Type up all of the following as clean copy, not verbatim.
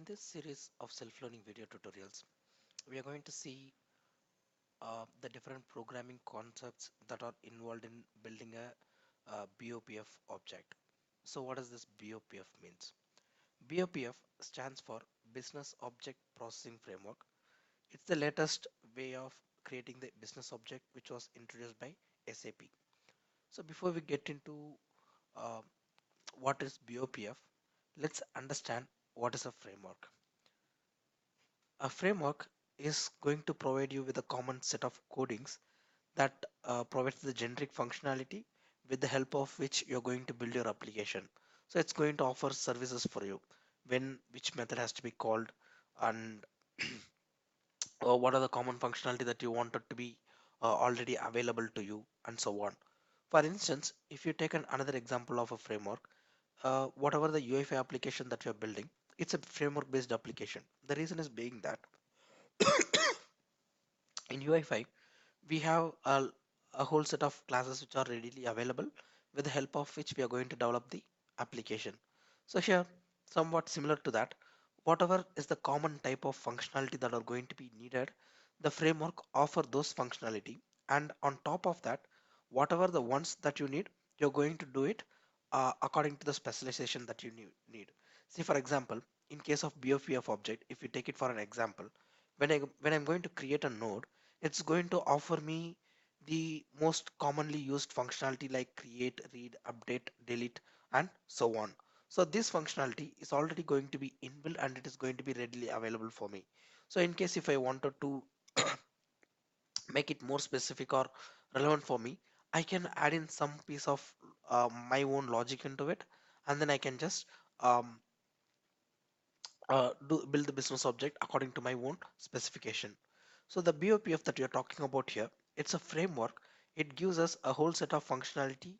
this series of self-learning video tutorials, we are going to see the different programming concepts that are involved in building a, BOPF object. So what does this BOPF means? BOPF stands for Business Object Processing Framework. It's the latest way of creating the business object which was introduced by SAP. So before we get into uh, what is BOPF, let's understand what is a framework. A framework is going to provide you with a common set of codings that provides the generic functionality with the help of which you're going to build your application. So it's going to offer services for you when which method has to be called and what are the common functionality that you wanted to be already available to you and so on. For instance, if you take another example of a framework, whatever the UI5 application that you're building, it's a framework based application. The reason is being that in UI5 we have a whole set of classes which are readily available with the help of which we are going to develop the application. So here, somewhat similar to that, whatever is the common type of functionality that are going to be needed, the framework offer those functionality, and on top of that, whatever the ones that you need, you're going to do it according to the specialization that you need. See, for example, in case of BOPF object, if you take it for an example, when I'm going to create a node, it's going to offer me the most commonly used functionality like create, read, update, delete, and so on. So this functionality is already going to be inbuilt and it is going to be readily available for me. So in case if I wanted to make it more specific or relevant for me, I can add in some piece of my own logic into it, and then I can just um, build the business object according to my own specification. So the BOPF that you're talking about here, it's a framework. It gives us a whole set of functionality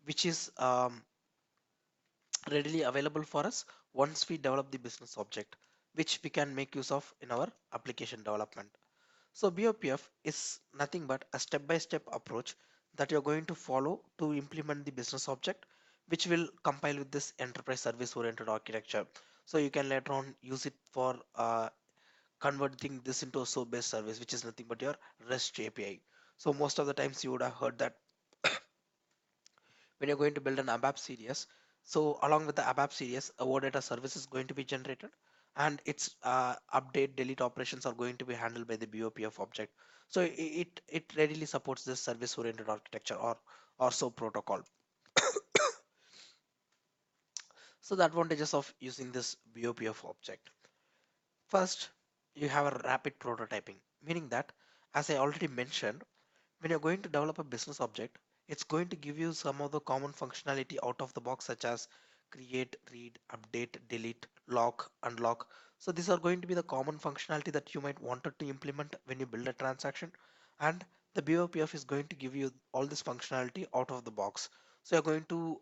which is readily available for us once we develop the business object, which we can make use of in our application development. So BOPF is nothing but a step-by-step approach that you're going to follow to implement the business object, which will compile with this enterprise service oriented architecture. So you can later on use it for converting this into a SOAP based service, which is nothing but your REST API. So most of the times you would have heard that when you're going to build an ABAP series, so along with the ABAP series, a OData service is going to be generated and its update delete operations are going to be handled by the BOPF object. So it readily supports this service oriented architecture or SOAP protocol. So the advantages of using this BOPF object. First, you have a rapid prototyping, meaning that, as I already mentioned, when you're going to develop a business object, it's going to give you some of the common functionality out of the box, such as create, read, update, delete, lock, unlock. So these are going to be the common functionality that you might wanted to implement when you build a transaction. And the BOPF is going to give you all this functionality out of the box. So you're going to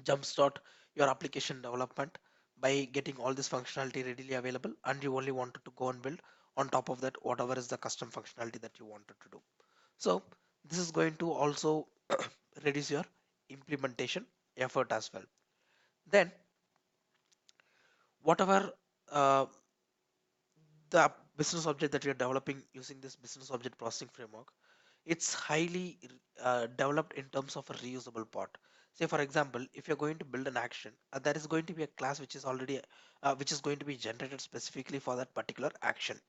jumpstart your application development by getting all this functionality readily available, and you only wanted to go and build on top of that whatever is the custom functionality that you wanted to do. So this is going to also reduce your implementation effort as well. Then whatever uh, the business object that you're developing using this business object processing framework, it's highly developed in terms of a reusable part. Say for example, if you're going to build an action, there is going to be a class which is already which is going to be generated specifically for that particular action.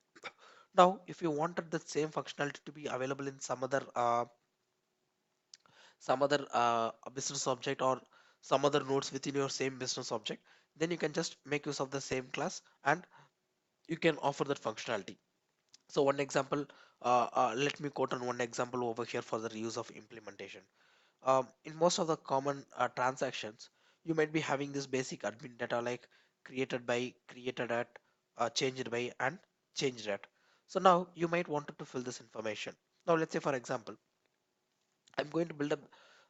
Now if you wanted the same functionality to be available in some other business object or some other nodes within your same business object, then you can just make use of the same class and you can offer that functionality. So one example, let me quote on one example over here for the reuse of implementation. In most of the common transactions, you might be having this basic admin data like created by, created at, changed by, and changed at. So now you might wanted to fill this information. Now let's say for example, I'm going to build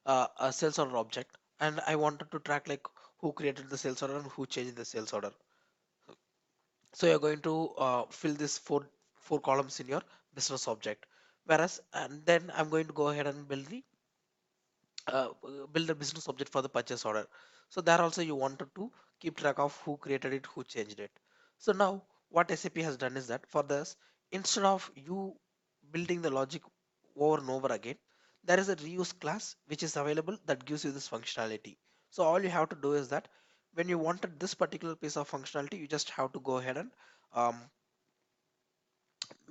a sales order object and I wanted to track like who created the sales order and who changed the sales order. So you're going to fill this four columns in your business object. Whereas, and then I'm going to go ahead and build a business object for the purchase order. So there also you wanted to keep track of who created it, who changed it. So now what SAP has done is that for this, instead of you building the logic over and over again, there is a reuse class which is available that gives you this functionality. So all you have to do is that when you wanted this particular piece of functionality, you just have to go ahead and um,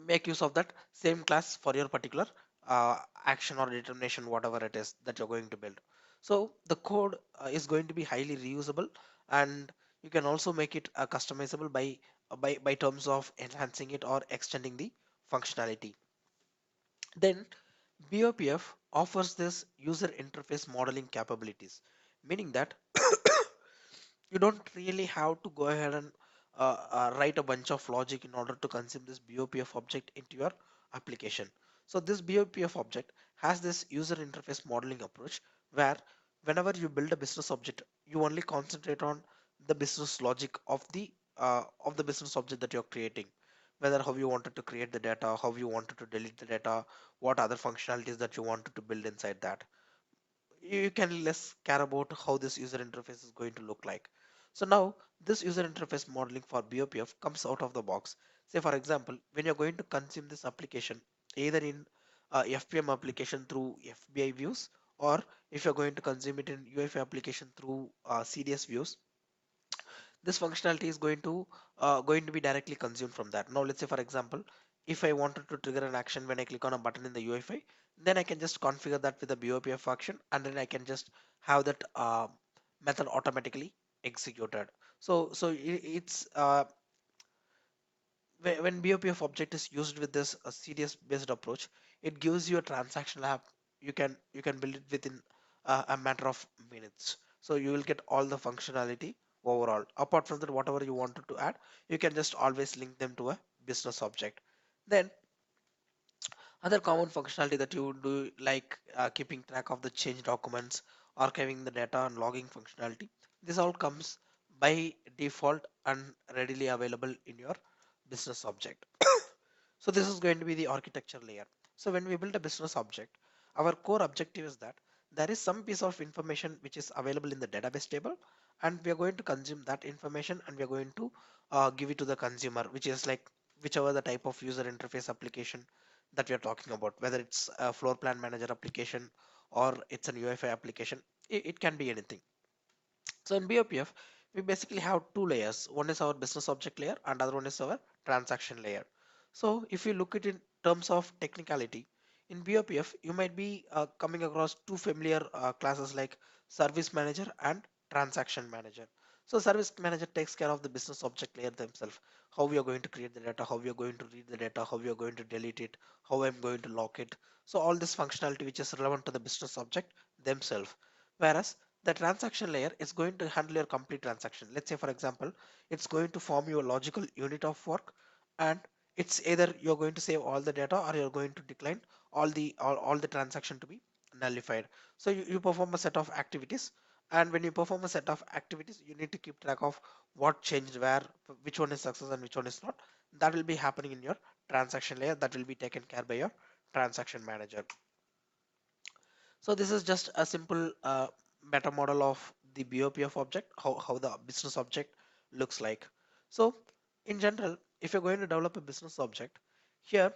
make use of that same class for your particular action or determination, whatever it is that you're going to build. So the code is going to be highly reusable, and you can also make it customizable by terms of enhancing it or extending the functionality. Then BOPF offers this user interface modeling capabilities, meaning that you don't really have to go ahead and write a bunch of logic in order to consume this BOPF object into your application. So this BOPF object has this user interface modeling approach where whenever you build a business object, you only concentrate on the business logic of the business object that you're creating. Whether how you wanted to create the data, how you wanted to delete the data, what other functionalities that you wanted to build inside that, you can less care about how this user interface is going to look like. So now this user interface modeling for BOPF comes out of the box. Say for example, when you're going to consume this application, either in FPM application through FBI views, or if you're going to consume it in UFI application through CDS views, this functionality is going to be directly consumed from that. Now let's say for example, if I wanted to trigger an action when I click on a button in the UEFI, then I can just configure that with the BOPF action, and then I can just have that method automatically executed. So it's when BOPF object is used with this CDS based approach, it gives you a transactional app. You can build it within a matter of minutes. So you will get all the functionality overall. Apart from that, whatever you wanted to add, you can just always link them to a business object. Then other common functionality that you do, like keeping track of the change documents, archiving the data, and logging functionality, this all comes by default and readily available in your business object. So this is going to be the architecture layer. So when we build a business object, our core objective is that there is some piece of information which is available in the database table, and we are going to consume that information, and we are going to give it to the consumer, which is like whichever the type of user interface application that we are talking about, whether it's a floor plan manager application or it's an UFI application, it can be anything. So in BOPF, we basically have two layers. One is our business object layer and other one is our transaction layer. So if you look at it in terms of technicality, in BOPF, you might be coming across two familiar classes like service manager and transaction manager. So service manager takes care of the business object layer themselves, how we are going to create the data, how we are going to read the data, how we are going to delete it, how I'm going to lock it. So all this functionality which is relevant to the business object themselves. Whereas the transaction layer is going to handle your complete transaction. Let's say for example, it's going to form your logical unit of work, and it's either you're going to save all the data or you're going to decline all the transaction to be nullified. So you perform a set of activities, and when you perform a set of activities, you need to keep track of what changed where, which one is success and which one is not. That will be happening in your transaction layer, that will be taken care by your transaction manager. So this is just a simple meta model of the BOPF object, how the business object looks like. So in general, if you're going to develop a business object, here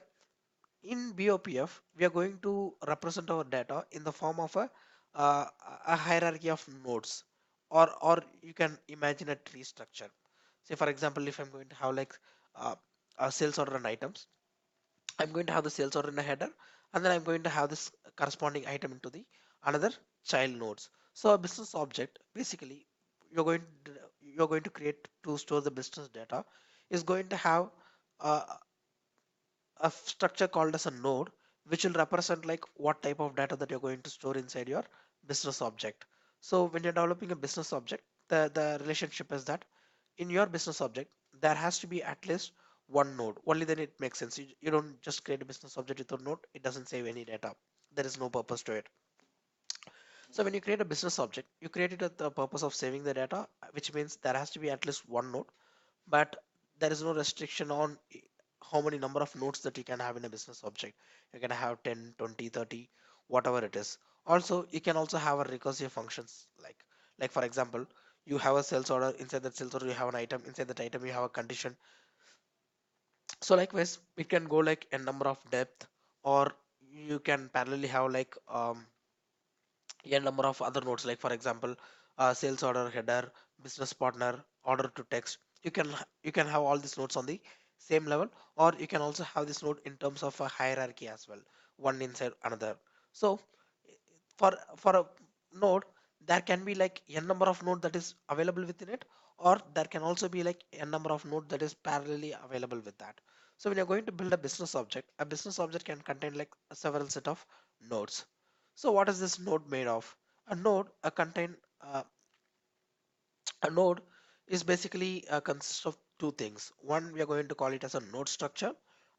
in BOPF, we are going to represent our data in the form of uh, a hierarchy of nodes, or you can imagine a tree structure. Say for example, if I'm going to have like uh, a sales order and items, I'm going to have the sales order in a header, and then I'm going to have this corresponding item into the another child nodes. So a business object, basically, you're going to, you're going to create to store the business data, is going to have uh, a structure called as a node, which will represent like what type of data that you're going to store inside your business object. So when you're developing a business object, the relationship is that in your business object, there has to be at least one node. Only then it makes sense. You don't just create a business object with a node. It doesn't save any data. There is no purpose to it. So when you create a business object, you create it with the purpose of saving the data, which means there has to be at least one node, but there is no restriction on how many number of nodes that you can have in a business object. You can have 10, 20, 30, whatever it is. Also, you can also have a recursive functions, like for example, you have a sales order, inside that sales order you have an item, inside that item you have a condition. So likewise it can go like a number of depth, or you can parallelly have like a number of other nodes, like for example sales order header, business partner, order to text. You can have all these nodes on the same level, or you can also have this node in terms of a hierarchy as well, one inside another. So for a node there can be like n number of node that is available within it, or there can also be like a number of node that is parallelly available with that. So when you're going to build a business object can contain like several set of nodes. So what is this node made of? A node contain a node is basically consists of two things. One, we are going to call it as a node structure,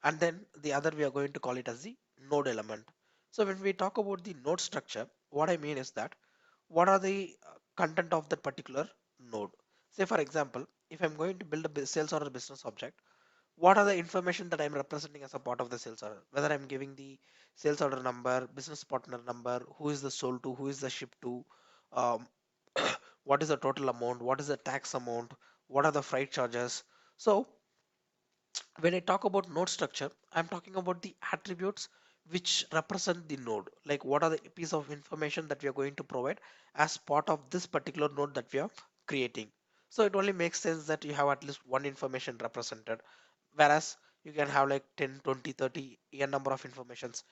and then the other we are going to call it as the node element. So when we talk about the node structure, what I mean is that what are the content of that particular node. Say for example, if I'm going to build a sales order business object, what are the information that I'm representing as a part of the sales order, whether I'm giving the sales order number, business partner number, who is the sold to, who is the shipped to, um, what is the total amount, what is the tax amount, what are the freight charges. So when I talk about node structure, I'm talking about the attributes which represent the node, like what are the piece of information that we are going to provide as part of this particular node that we are creating. So it only makes sense that you have at least one information represented, whereas you can have like 10, 20, 30 a number of informations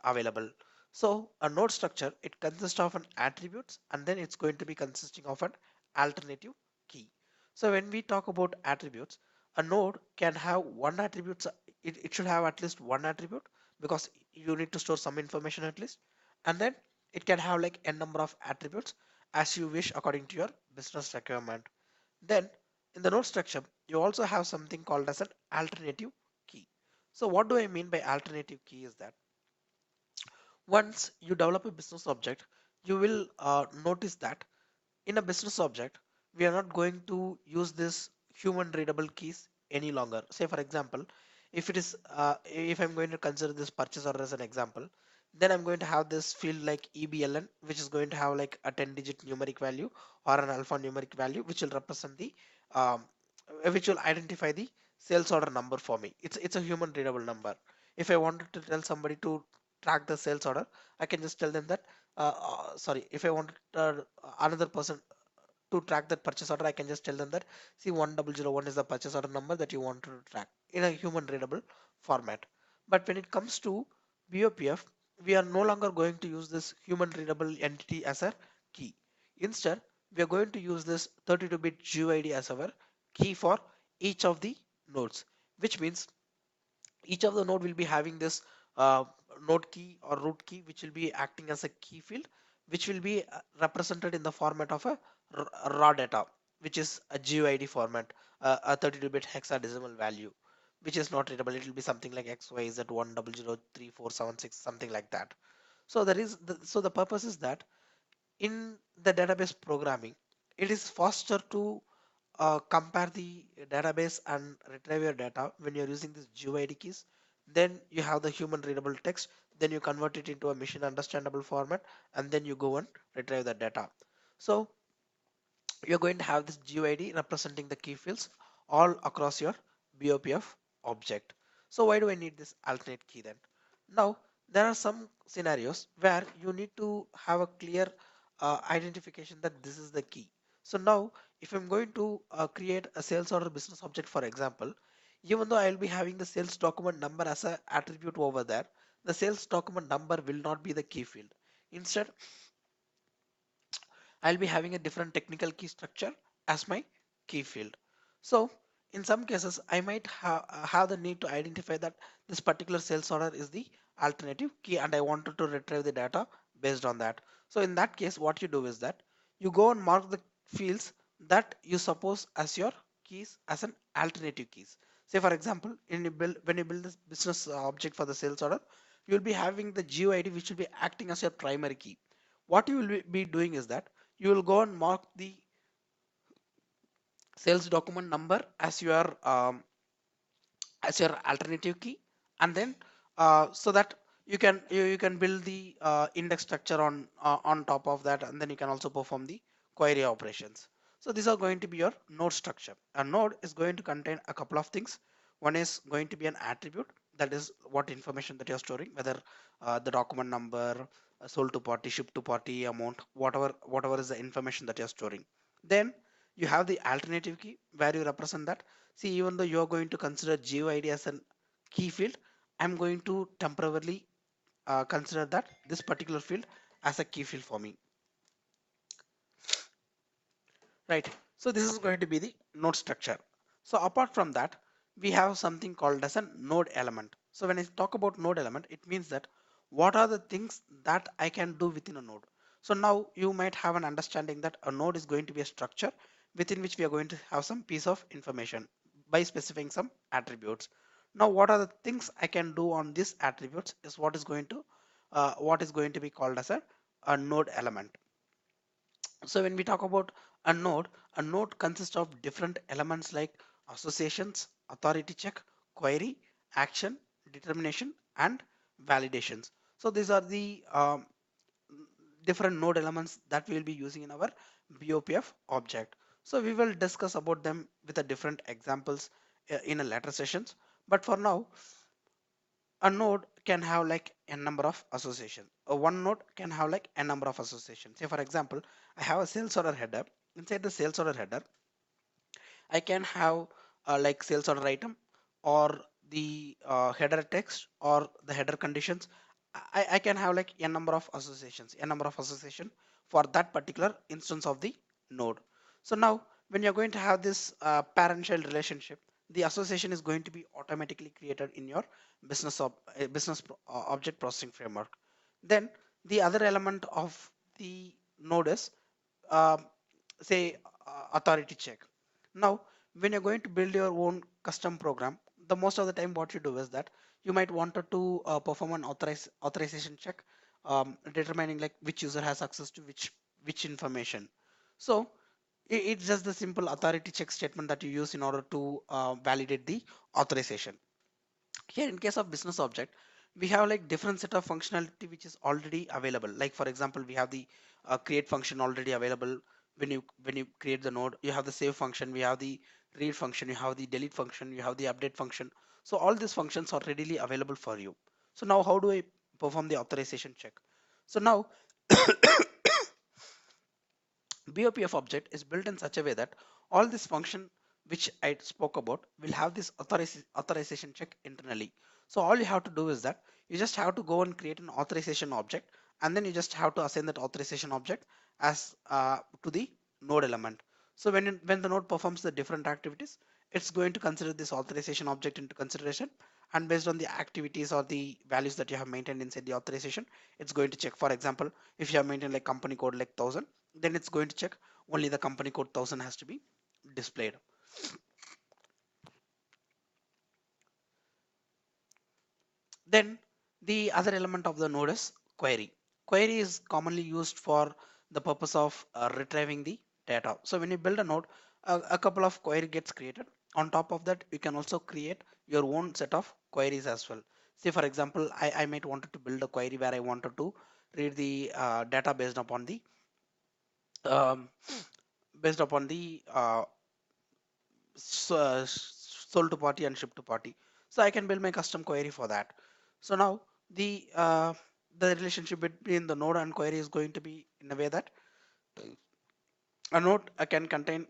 available. So a node structure, it consists of an attributes, and then it's going to be consisting of an alternative key. So when we talk about attributes, a node can have one attribute. It should have at least one attribute, because you need to store some information at least, and then it can have like a number of attributes as you wish according to your business requirement. Then in the node structure, you also have something called as an alternative key. So what do I mean by alternative key is that once you develop a business object, you will notice that in a business object, we are not going to use this human readable keys any longer. Say for example, if I'm going to consider this purchase order as an example, then I'm going to have this field like EBLN, which is going to have like a 10-digit numeric value or an alphanumeric value, which will represent the um, which will identify the sales order number for me. It's a human readable number. If I wanted to tell somebody to track the sales order, I can just tell them that sorry, if I wanted another person to track that purchase order, I can just tell them that see 1001 is the purchase order number that you want to track in a human readable format. But when it comes to BOPF, we are no longer going to use this human readable entity as a key. Instead, we are going to use this 32-bit GUID as our key for each of the nodes, which means each of the node will be having this uh, node key or root key, which will be acting as a key field, which will be represented in the format of a raw data, which is a GUID format, a 32-bit hexadecimal value, which is not readable. It will be something like XYZ1003476, something like that. So so the purpose is that in the database programming, it is faster to compare the database and retrieve your data when you're using these GUID keys. Then you have the human readable text, then you convert it into a machine understandable format, and then you go and retrieve the data. So you're going to have this GUID representing the key fields all across your BOPF object. So why do I need this alternate key then? Now there are some scenarios where you need to have a clear identification that this is the key. So now if I'm going to create a sales order business object, for example, even though I'll be having the sales document number as an attribute over there, the sales document number will not be the key field. Instead, I'll be having a different technical key structure as my key field. So in some cases, I might have the need to identify that this particular sales order is the alternative key and I wanted to retrieve the data based on that. So in that case, what you do is that you go and mark the fields that you suppose as your keys as an alternative keys. Say for example, when you build this business object for the sales order, you will be having the GUID which will be acting as your primary key. What you will be doing is that you will go and mark the sales document number as your alternative key, and then so that you can build the index structure on top of that, and then you can also perform the query operations. So these are going to be your node structure. A node is going to contain a couple of things. One is going to be an attribute, that is what information that you're storing, whether the document number, sold to party, shipped to party, amount, whatever is the information that you're storing. Then you have the alternative key where you represent that. See, even though you're going to consider GUID as a key field, I'm going to temporarily consider that this particular field as a key field for me, right? So this is going to be the node structure. So apart from that, we have something called as a node element. So when I talk about node element, it means that what are the things that I can do within a node. So now you might have an understanding that a node is going to be a structure within which we are going to have some piece of information by specifying some attributes. Now what are the things I can do on these attributes is what is going to be called as a node element. So when we talk about a node consists of different elements like associations, authority check, query, action, determination, and validations. So these are the different node elements that we will be using in our BOPF object. So we will discuss about them with a different examples in a later sessions. But for now, a node can have like a number of associations. One node can have like a number of associations. Say for example, I have a sales order header. Inside the sales order header, I can have like sales order item or the header text or the header conditions. I can have like a number of association for that particular instance of the node. So now when you're going to have this parent-child relationship, the association is going to be automatically created in your object processing framework. Then the other element of the node is um, say authority check. Now when you're going to build your own custom program, the most of the time what you do is that you might wanted to perform an authorization check, determining like which user has access to which information. So it's just the simple authority check statement that you use in order to validate the authorization. Here in case of business object, we have like different set of functionality which is already available. Like for example, we have the create function already available. When you create the node, you have the save function, we have the read function, you have the delete function, you have the update function. So all these functions are readily available for you. So now how do I perform the authorization check? So now BOPF object is built in such a way that all this function which I spoke about will have this authorization check internally. So all you have to do is that you just have to go and create an authorization object, and then you just have to assign that authorization object as to the node element. So when the node performs the different activities, it's going to consider this authorization object into consideration, and based on the activities or the values that you have maintained inside the authorization, it's going to check. For example, if you have maintained like company code like 1000, then it's going to check only the company code 1000 has to be displayed. Then the other element of the node is query. Query is commonly used for the purpose of retrieving the data. So when you build a node, a couple of query gets created. On top of that, you can also create your own set of queries as well. Say for example, I might wanted to build a query where I wanted to read the data um, based upon the sold to party and shipped to party. So I can build my custom query for that. So now the relationship between the node and query is going to be in a way that a node can contain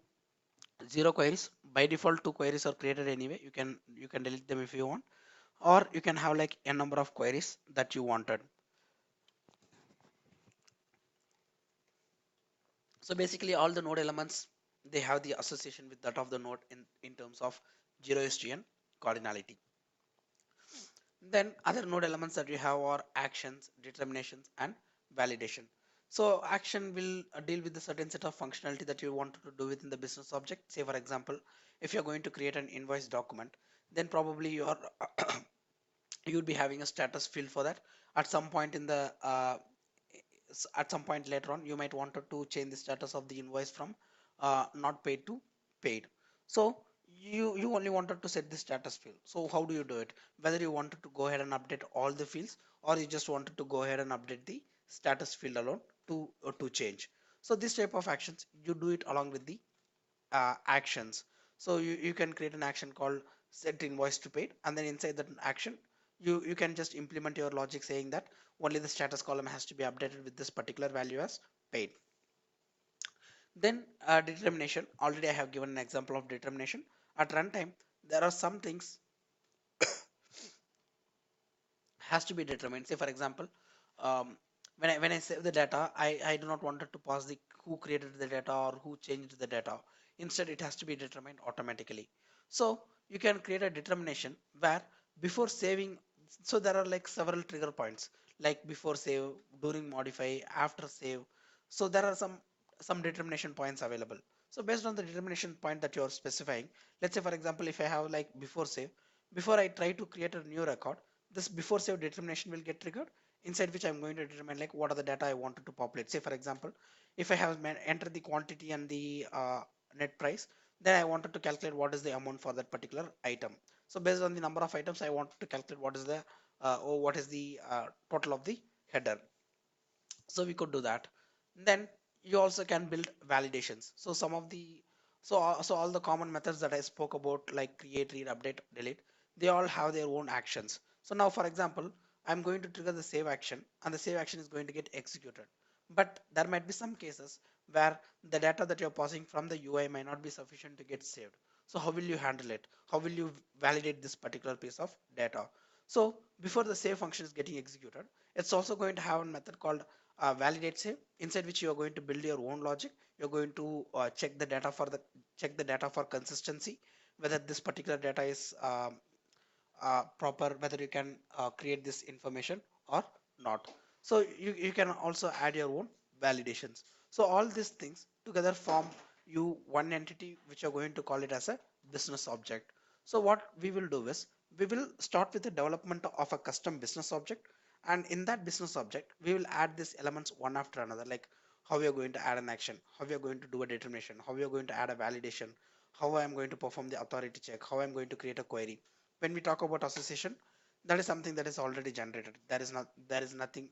zero queries. By default, two queries are created anyway. You can delete them if you want, or you can have like a number of queries that you wanted. So basically, all the node elements, they have the association with that of the node in terms of 0 and cardinality. Then other node elements that we have are actions, determinations, and validation. So action will deal with the certain set of functionality that you want to do within the business object. Say for example, if you're going to create an invoice document, then probably you'll be having a status field for that. At some point in the at some point later on, you might want to change the status of the invoice from not paid to paid. So you only wanted to set the status field. So how do you do it? Whether you wanted to go ahead and update all the fields, or you just wanted to go ahead and update the status field alone to change. So this type of actions you do it along with the actions. So you can create an action called set invoice to paid, and then inside that action you can just implement your logic saying that only the status column has to be updated with this particular value as paid. Then determination, already I have given an example of determination. At runtime there are some things has to be determined. Say for example, um, when I save the data, I do not want it to pass the who created the data or who changed the data. Instead, it has to be determined automatically. So you can create a determination where before saving, so there are like several trigger points, like before save, during modify, after save. So there are some determination points available. So based on the determination point that you are specifying, let's say for example, if I have like before save, before I try to create a new record, this before save determination will get triggered, inside which I'm going to determine like what are the data I wanted to populate. Say for example, if I have entered the quantity and the net price, then I wanted to calculate what is the amount for that particular item. So based on the number of items, I wanted to calculate what is the what is the total of the header. So we could do that. Then you also can build validations. So some of the so all the common methods that I spoke about, like create, read, update, delete, they all have their own actions. So now for example, I'm going to trigger the save action, and the save action is going to get executed. But there might be some cases where the data that you're passing from the UI might not be sufficient to get saved. So how will you handle it? How will you validate this particular piece of data? So before the save function is getting executed, it's also going to have a method called validate save, inside which you are going to build your own logic. You're going to check the data for consistency, whether this particular data is proper, whether you can create this information or not. So you can also add your own validations. So all these things together form you one entity, which you're going to call it as a business object. So what we will do is we will start with the development of a custom business object, and in that business object we will add these elements one after another, like how we are going to add an action, how we are going to do a determination, how we are going to add a validation, how I am going to perform the authority check, how I'm going to create a query. When we talk about association, that is something that is already generated. There is nothing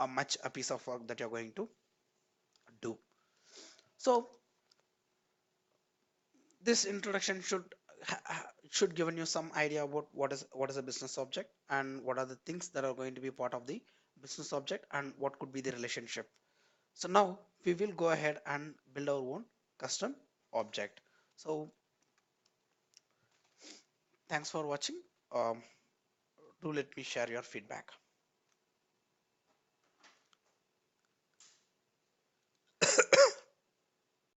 much a piece of work that you're going to do. So this introduction should given you some idea about what is a business object, and what are the things that are going to be part of the business object, and what could be the relationship. So now we will go ahead and build our own custom object. So thanks for watching. um, do let me share your feedback.